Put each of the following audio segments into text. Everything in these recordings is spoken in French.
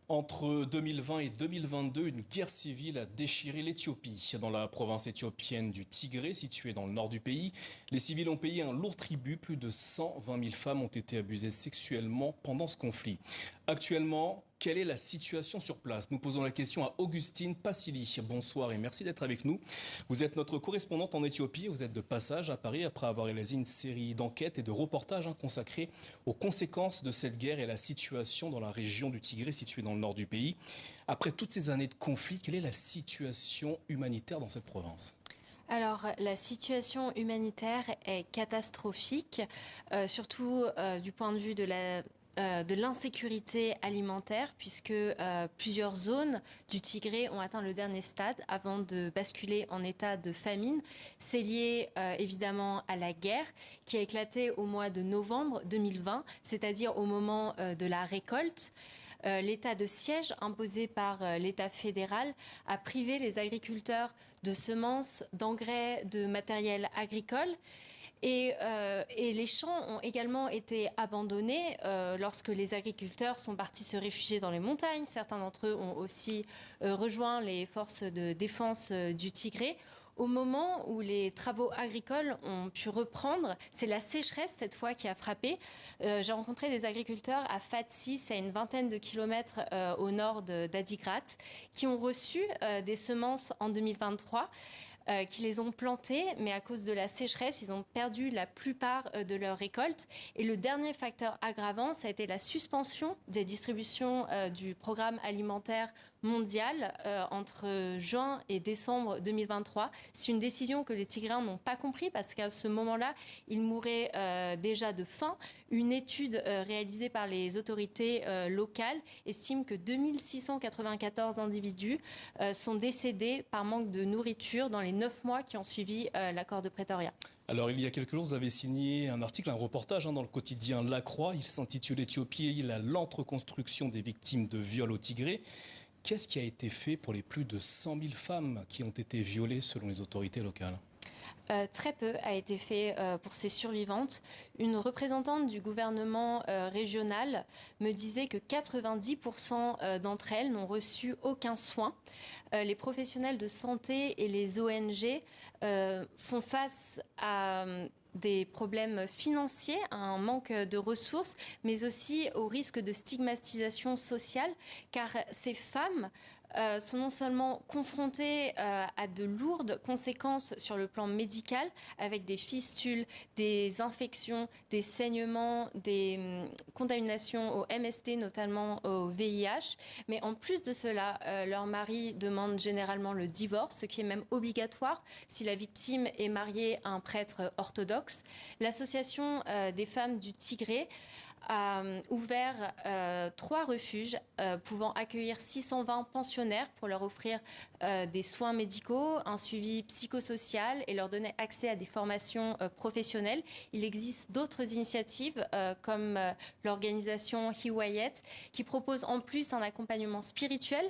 Entre 2020 et 2022, une guerre civile a déchiré l'Éthiopie. Dans la province éthiopienne du Tigré, située dans le nord du pays, les civils ont payé un lourd tribut. Plus de 120 000 femmes ont été abusées sexuellement pendant ce conflit. Actuellement, quelle est la situation sur place? Nous posons la question à Augustine Passili. Bonsoir et merci d'être avec nous. Vous êtes notre correspondante en Éthiopie. Vous êtes de passage à Paris après avoir réalisé une série d'enquêtes et de reportages consacrés aux conséquences de cette guerre et la situation dans la région du Tigré située dans le nord du pays. Après toutes ces années de conflit, quelle est la situation humanitaire dans cette province? Alors, la situation humanitaire est catastrophique, surtout du point de vue de l'insécurité alimentaire, puisque plusieurs zones du Tigré ont atteint le dernier stade avant de basculer en état de famine. C'est lié évidemment à la guerre qui a éclaté au mois de novembre 2020, c'est-à-dire au moment de la récolte. L'état de siège imposé par l'État fédéral a privé les agriculteurs de semences, d'engrais, de matériel agricole. Et les champs ont également été abandonnés lorsque les agriculteurs sont partis se réfugier dans les montagnes. Certains d'entre eux ont aussi rejoint les forces de défense du Tigré. Au moment où les travaux agricoles ont pu reprendre, c'est la sécheresse cette fois qui a frappé. J'ai rencontré des agriculteurs à Fatsis, à une vingtaine de kilomètres au nord d'Adigrat, qui ont reçu des semences en 2023. Qui les ont plantées, mais à cause de la sécheresse, ils ont perdu la plupart de leurs récoltes. Et le dernier facteur aggravant, ça a été la suspension des distributions du programme alimentaire mondial entre juin et décembre 2023. C'est une décision que les Tigréens n'ont pas compris parce qu'à ce moment-là, ils mouraient déjà de faim. Une étude réalisée par les autorités locales estime que 2694 individus sont décédés par manque de nourriture dans les 9 mois qui ont suivi l'accord de Pretoria. Alors, il y a quelques jours, vous avez signé un article, un reportage dans le quotidien La Croix. Il s'intitule Éthiopie, la lente reconstruction des victimes de viols au Tigré. Qu'est-ce qui a été fait pour les plus de 100 000 femmes qui ont été violées selon les autorités locales? Très peu a été fait pour ces survivantes. Une représentante du gouvernement régional me disait que 90% d'entre elles n'ont reçu aucun soin. Les professionnels de santé et les ONG font face à des problèmes financiers, à un manque de ressources, mais aussi au risque de stigmatisation sociale, car ces femmes sont non seulement confrontées à de lourdes conséquences sur le plan médical, avec des fistules, des infections, des saignements, des contaminations au MST, notamment au VIH. Mais en plus de cela, leur mari demande généralement le divorce, ce qui est même obligatoire si la victime est mariée à un prêtre orthodoxe. L'association des femmes du Tigré a ouvert 3 refuges pouvant accueillir 620 pensionnaires pour leur offrir des soins médicaux, un suivi psychosocial et leur donner accès à des formations professionnelles. Il existe d'autres initiatives comme l'organisation Hiwayet qui propose en plus un accompagnement spirituel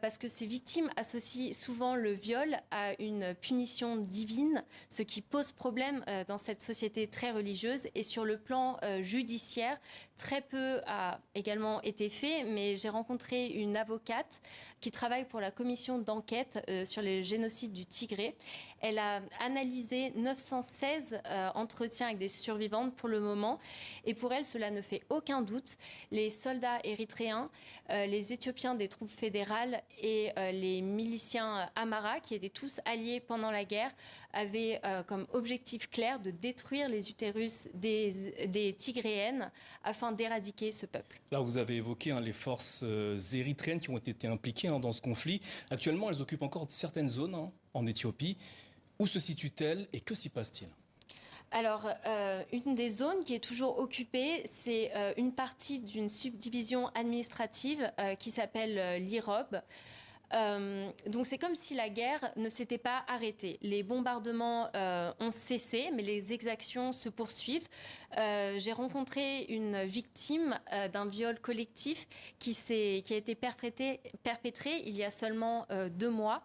parce que ces victimes associent souvent le viol à une punition divine, ce qui pose problème dans cette société très religieuse. Et sur le plan judiciaire, très peu a également été fait, mais j'ai rencontré une avocate qui travaille pour la commission d'enquête sur les génocides du Tigré. Elle a analysé 916 entretiens avec des survivantes pour le moment. Et pour elle, cela ne fait aucun doute. Les soldats érythréens, les Éthiopiens des troupes fédérales et les miliciens Amara, qui étaient tous alliés pendant la guerre, avaient comme objectif clair de détruire les utérus des Tigréennes afin d'éradiquer ce peuple. Là, vous avez évoqué les forces érythréennes qui ont été impliquées dans ce conflit. Actuellement, elles occupent encore certaines zones en Éthiopie. Où se situent-elles et que s'y passe-t-il? Alors, une des zones qui est toujours occupée, c'est une partie d'une subdivision administrative qui s'appelle l'Irob. Donc c'est comme si la guerre ne s'était pas arrêtée. Les bombardements ont cessé, mais les exactions se poursuivent. J'ai rencontré une victime d'un viol collectif qui a été perpétré il y a seulement 2 mois.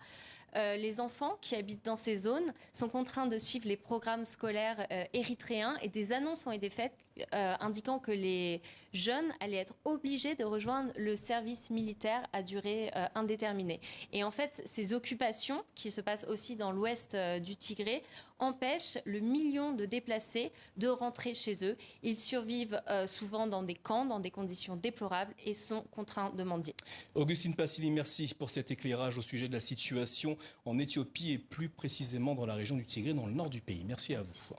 Les enfants qui habitent dans ces zones sont contraints de suivre les programmes scolaires érythréens et des annonces ont été faites indiquant que les jeunes allaient être obligés de rejoindre le service militaire à durée indéterminée. Et en fait, ces occupations, qui se passent aussi dans l'ouest du Tigré, empêchent le million de déplacés de rentrer chez eux. Ils survivent souvent dans des camps, dans des conditions déplorables et sont contraints de mendier. Augustine Passili, merci pour cet éclairage au sujet de la situation en Éthiopie et plus précisément dans la région du Tigré, dans le nord du pays. Merci à vous.